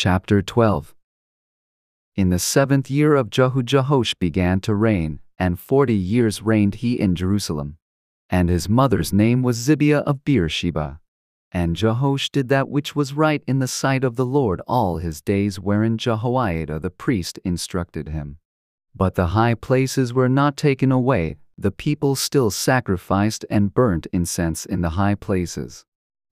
Chapter 12. In the 7th year of Jehoash began to reign, and 40 years reigned he in Jerusalem. And his mother's name was Zibiah of Beersheba. And Jehoash did that which was right in the sight of the Lord all his days, wherein Jehoiada the priest instructed him. But the high places were not taken away, the people still sacrificed and burnt incense in the high places.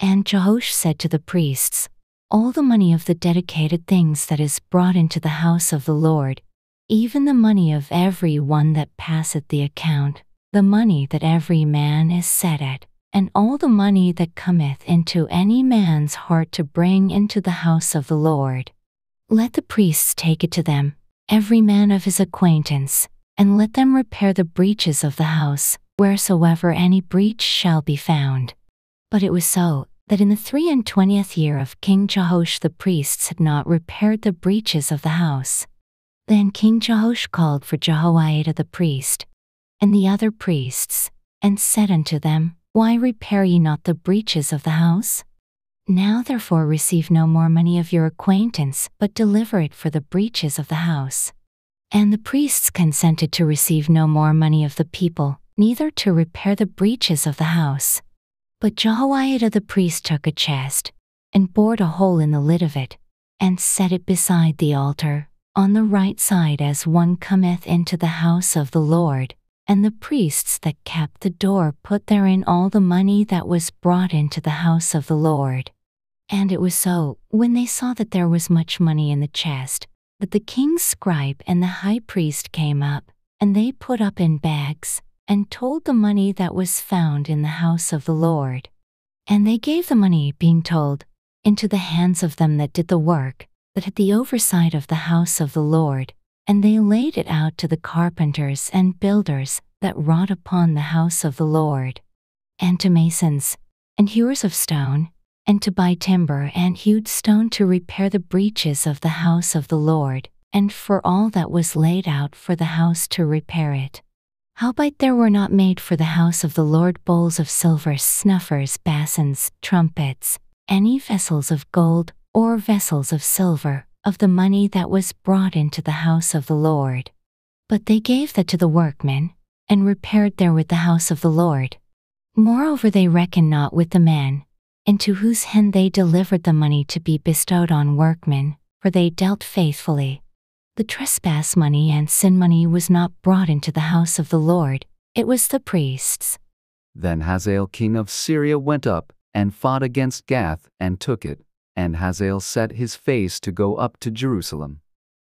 And Jehoash said to the priests, "All the money of the dedicated things that is brought into the house of the Lord, even the money of every one that passeth the account, the money that every man is set at, and all the money that cometh into any man's heart to bring into the house of the Lord, let the priests take it to them, every man of his acquaintance, and let them repair the breaches of the house, wheresoever any breach shall be found." But it was so, that in the 23rd year of King Jehoash the priests had not repaired the breaches of the house. Then King Jehoash called for Jehoiada the priest, and the other priests, and said unto them, "Why repair ye not the breaches of the house? Now therefore receive no more money of your acquaintance, but deliver it for the breaches of the house." And the priests consented to receive no more money of the people, neither to repair the breaches of the house. But Jehoiada the priest took a chest, and bored a hole in the lid of it, and set it beside the altar, on the right side as one cometh into the house of the Lord, and the priests that kept the door put therein all the money that was brought into the house of the Lord. And it was so, when they saw that there was much money in the chest, that the king's scribe and the high priest came up, and they put up in bags, and told the money that was found in the house of the Lord. And they gave the money, being told, into the hands of them that did the work, that had the oversight of the house of the Lord, and they laid it out to the carpenters and builders that wrought upon the house of the Lord, and to masons, and hewers of stone, and to buy timber and hewed stone to repair the breaches of the house of the Lord, and for all that was laid out for the house to repair it. Howbeit there were not made for the house of the Lord bowls of silver, snuffers, basins, trumpets, any vessels of gold, or vessels of silver, of the money that was brought into the house of the Lord. But they gave that to the workmen, and repaired therewith the house of the Lord. Moreover they reckoned not with the men, into whose hand they delivered the money to be bestowed on workmen, for they dealt faithfully. The trespass money and sin money was not brought into the house of the Lord, it was the priests. Then Hazael king of Syria went up, and fought against Gath, and took it, and Hazael set his face to go up to Jerusalem.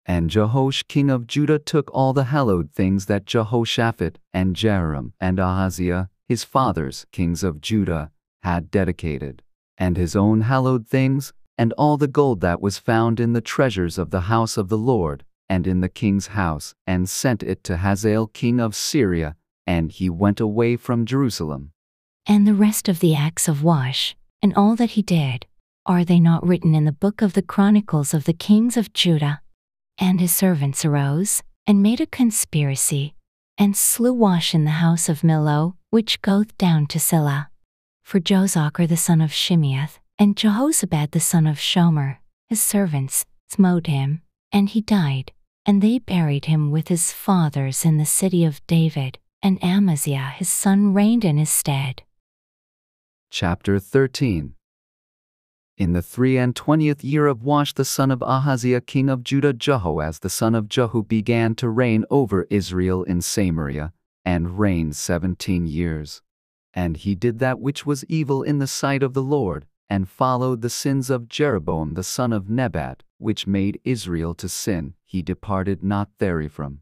And Jehoash king of Judah took all the hallowed things that Jehoshaphat, and Jehoram, and Ahaziah, his fathers, kings of Judah, had dedicated, and his own hallowed things, and all the gold that was found in the treasures of the house of the Lord, and in the king's house, and sent it to Hazael king of Syria, and he went away from Jerusalem. And the rest of the acts of Joash, and all that he did, are they not written in the book of the Chronicles of the kings of Judah? And his servants arose, and made a conspiracy, and slew Joash in the house of Millo, which goeth down to Silla. For Jozacher the son of Shimeath, and Jehozabad the son of Shomer, his servants, smote him, and he died, and they buried him with his fathers in the city of David, and Amaziah his son reigned in his stead. Chapter 13. In the 23rd year of Joash the son of Ahaziah king of Judah, Jehoahaz the son of Jehu began to reign over Israel in Samaria, and reigned 17 years. And he did that which was evil in the sight of the Lord, and followed the sins of Jeroboam the son of Nebat, which made Israel to sin. He departed not therefrom.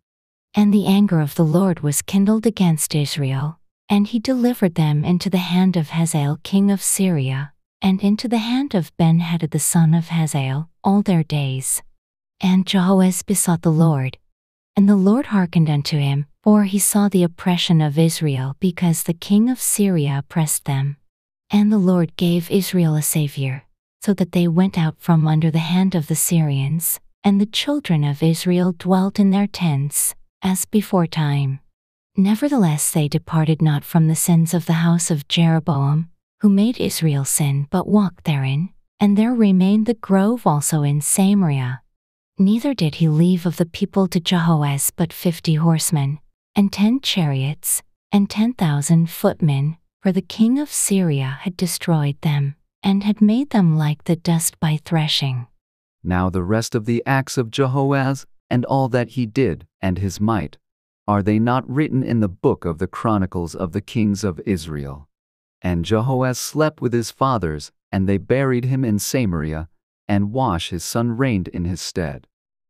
And the anger of the Lord was kindled against Israel, and he delivered them into the hand of Hazael king of Syria, and into the hand of Ben-Hadad the son of Hazael, all their days. And Jehoahaz besought the Lord, and the Lord hearkened unto him, for he saw the oppression of Israel, because the king of Syria oppressed them. And the Lord gave Israel a Savior, so that they went out from under the hand of the Syrians, and the children of Israel dwelt in their tents, as before time. Nevertheless they departed not from the sins of the house of Jeroboam, who made Israel sin but walked therein, and there remained the grove also in Samaria. Neither did he leave of the people to Jehoahaz but 50 horsemen, and 10 chariots, and 10,000 footmen, for the king of Syria had destroyed them, and had made them like the dust by threshing. Now the rest of the acts of Jehoahaz, and all that he did, and his might, are they not written in the book of the Chronicles of the kings of Israel? And Jehoahaz slept with his fathers, and they buried him in Samaria, and Joash his son reigned in his stead.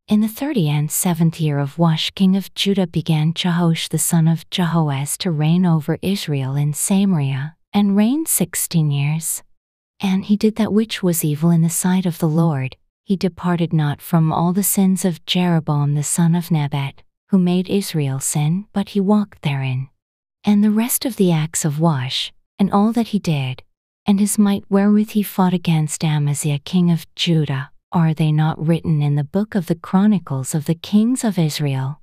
In the 37th year of Joash king of Judah began Jehoash the son of Jehoahaz to reign over Israel in Samaria, and reigned 16 years. And he did that which was evil in the sight of the Lord. He departed not from all the sins of Jeroboam the son of Nebat, who made Israel sin, but he walked therein. And the rest of the acts of Joash, and all that he did, and his might wherewith he fought against Amaziah king of Judah, are they not written in the book of the Chronicles of the kings of Israel?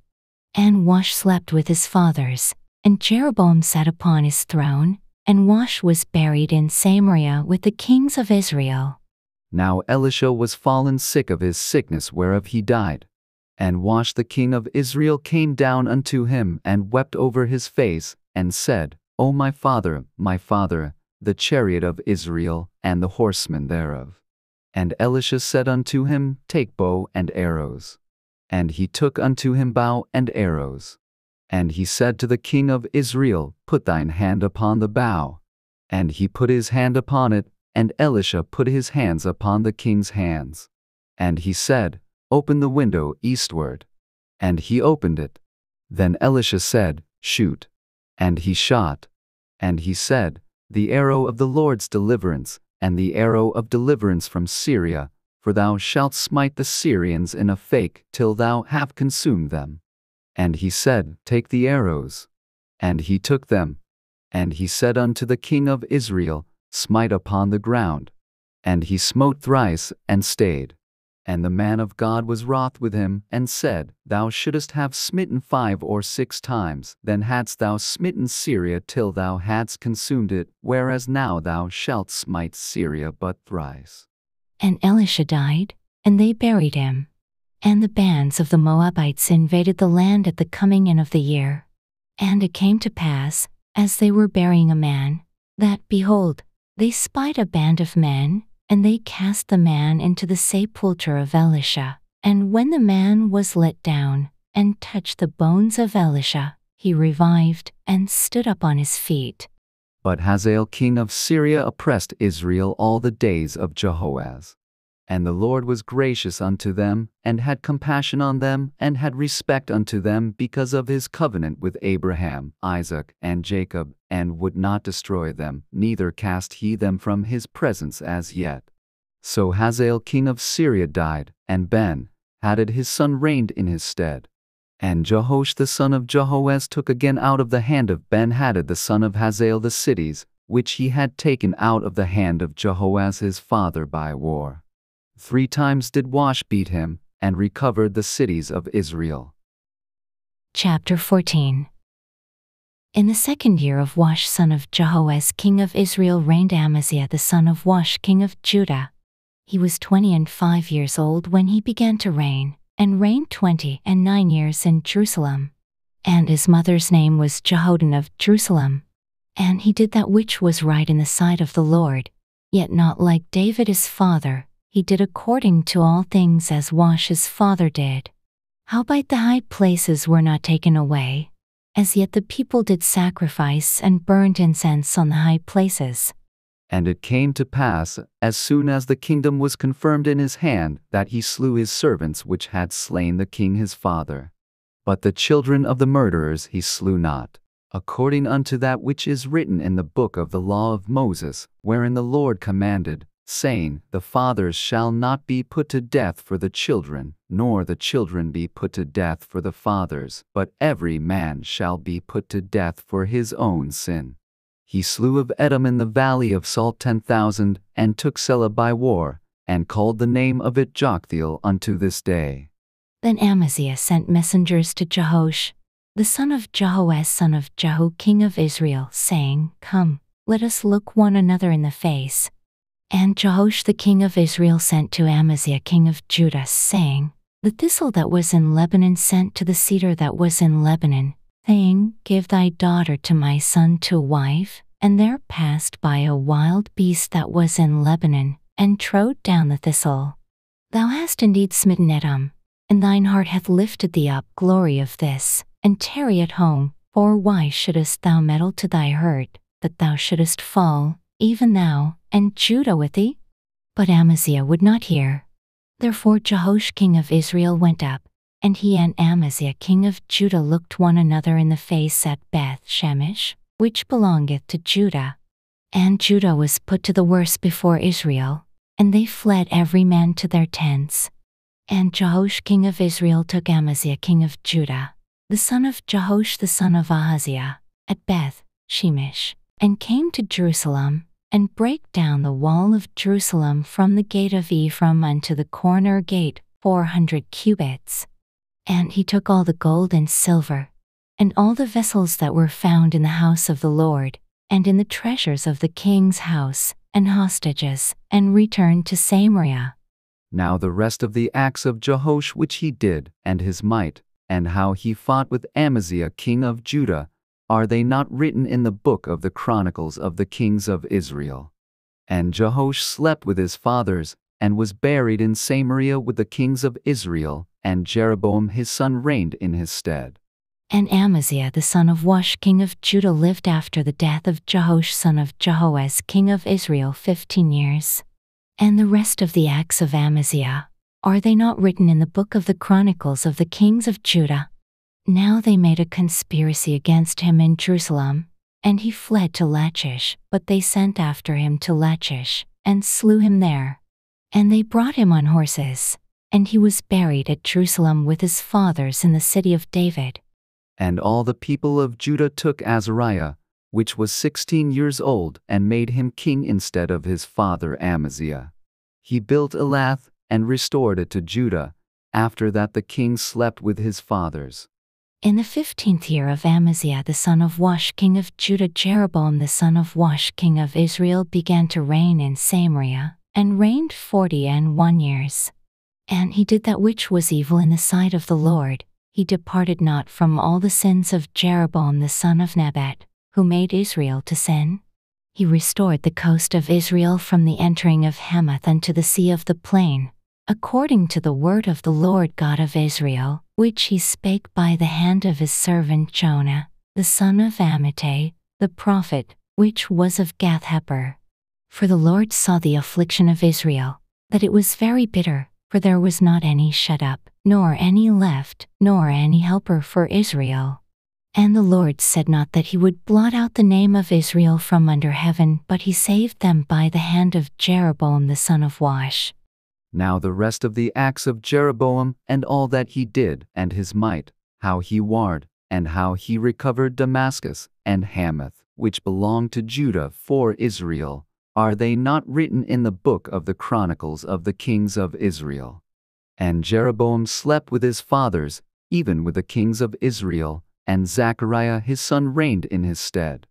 And Joash slept with his fathers, and Jeroboam sat upon his throne, and Joash was buried in Samaria with the kings of Israel. Now Elisha was fallen sick of his sickness whereof he died. And Joash the king of Israel came down unto him, and wept over his face, and said, O my father, the chariot of Israel, and the horsemen thereof. And Elisha said unto him, Take bow and arrows. And he took unto him bow and arrows. And he said to the king of Israel, Put thine hand upon the bow. And he put his hand upon it, and Elisha put his hands upon the king's hands. And he said, Open the window eastward. And he opened it. Then Elisha said, Shoot. And he shot. And he said, The arrow of the Lord's deliverance, and the arrow of deliverance from Syria, for thou shalt smite the Syrians in a fake till thou have consumed them. And he said, Take the arrows. And he took them. And he said unto the king of Israel, Smite upon the ground. And he smote thrice, and stayed. And the man of God was wroth with him, and said, Thou shouldest have smitten 5 or 6 times, then hadst thou smitten Syria till thou hadst consumed it, whereas now thou shalt smite Syria but thrice. And Elisha died, and they buried him. And the bands of the Moabites invaded the land at the coming in of the year. And it came to pass, as they were burying a man, that, behold, they spied a band of men, and they cast the man into the sepulchre of Elisha. And when the man was let down, and touched the bones of Elisha, he revived, and stood up on his feet. But Hazael king of Syria oppressed Israel all the days of Jehoahaz. And the Lord was gracious unto them, and had compassion on them, and had respect unto them because of his covenant with Abraham, Isaac, and Jacob, and would not destroy them, neither cast he them from his presence as yet. So Hazael king of Syria died, and Ben-Hadad his son reigned in his stead. And Jehoash the son of Jehoahaz took again out of the hand of Ben-Hadad the son of Hazael the cities, which he had taken out of the hand of Jehoahaz his father by war. 3 times did Joash beat him, and recovered the cities of Israel. Chapter 14. In the 2nd year of Joash son of Jehoahaz king of Israel reigned Amaziah the son of Joash king of Judah. He was 25 years old when he began to reign, and reigned 29 years in Jerusalem. And his mother's name was Jehoadan of Jerusalem. And he did that which was right in the sight of the Lord, yet not like David his father. He did according to all things as Joash his father did. Howbeit the high places were not taken away, as yet the people did sacrifice and burnt incense on the high places. And it came to pass, as soon as the kingdom was confirmed in his hand, that he slew his servants which had slain the king his father. But the children of the murderers he slew not, according unto that which is written in the book of the law of Moses, wherein the Lord commanded, saying, The fathers shall not be put to death for the children, nor the children be put to death for the fathers, but every man shall be put to death for his own sin. He slew of Edom in the valley of Salt 10,000, and took Selah by war, and called the name of it Joktheel unto this day. Then Amaziah sent messengers to Jehoash, the son of Jehoahaz son of Jehu king of Israel, saying, Come, let us look one another in the face. And Jehoash the king of Israel sent to Amaziah king of Judah, saying, The thistle that was in Lebanon sent to the cedar that was in Lebanon, saying, Give thy daughter to my son to wife. And there passed by a wild beast that was in Lebanon, and trode down the thistle. Thou hast indeed smitten Edom, and thine heart hath lifted thee up glory of this, and tarry at home, for why shouldest thou meddle to thy hurt, that thou shouldest fall, even thou, and Judah with thee? But Amaziah would not hear. Therefore Jehoash king of Israel went up, and he and Amaziah king of Judah looked one another in the face at Beth Shemesh, which belongeth to Judah. And Judah was put to the worse before Israel, and they fled every man to their tents. And Jehoash king of Israel took Amaziah king of Judah, the son of Jehoash the son of Ahaziah, at Beth Shemesh, and came to Jerusalem, and brake down the wall of Jerusalem from the gate of Ephraim unto the corner gate 400 cubits. And he took all the gold and silver, and all the vessels that were found in the house of the Lord, and in the treasures of the king's house, and hostages, and returned to Samaria. Now the rest of the acts of Jehoash which he did, and his might, and how he fought with Amaziah king of Judah, are they not written in the book of the chronicles of the kings of Israel? And Jehoash slept with his fathers, and was buried in Samaria with the kings of Israel, and Jeroboam his son reigned in his stead. And Amaziah the son of Joash king of Judah lived after the death of Jehoash son of Jehoahaz king of Israel 15 years. And the rest of the acts of Amaziah, are they not written in the book of the chronicles of the kings of Judah? Now they made a conspiracy against him in Jerusalem, and he fled to Lachish, but they sent after him to Lachish, and slew him there. And they brought him on horses, and he was buried at Jerusalem with his fathers in the city of David. And all the people of Judah took Azariah, which was 16 years old, and made him king instead of his father Amaziah. He built Elath, and restored it to Judah. After that the king slept with his fathers. In the 15th year of Amaziah the son of Joash king of Judah, Jeroboam the son of Joash king of Israel began to reign in Samaria, and reigned 41 years. And he did that which was evil in the sight of the Lord. He departed not from all the sins of Jeroboam the son of Nebat, who made Israel to sin. He restored the coast of Israel from the entering of Hamath unto the sea of the plain, according to the word of the Lord God of Israel, which he spake by the hand of his servant Jonah, the son of Amittai, the prophet, which was of Gath-hepher. For the Lord saw the affliction of Israel, that it was very bitter, for there was not any shut up, nor any left, nor any helper for Israel. And the Lord said not that he would blot out the name of Israel from under heaven, but he saved them by the hand of Jeroboam the son of Joash. Now the rest of the acts of Jeroboam, and all that he did, and his might, how he warred, and how he recovered Damascus, and Hamath, which belonged to Judah for Israel, are they not written in the book of the chronicles of the kings of Israel? And Jeroboam slept with his fathers, even with the kings of Israel, and Zechariah his son reigned in his stead.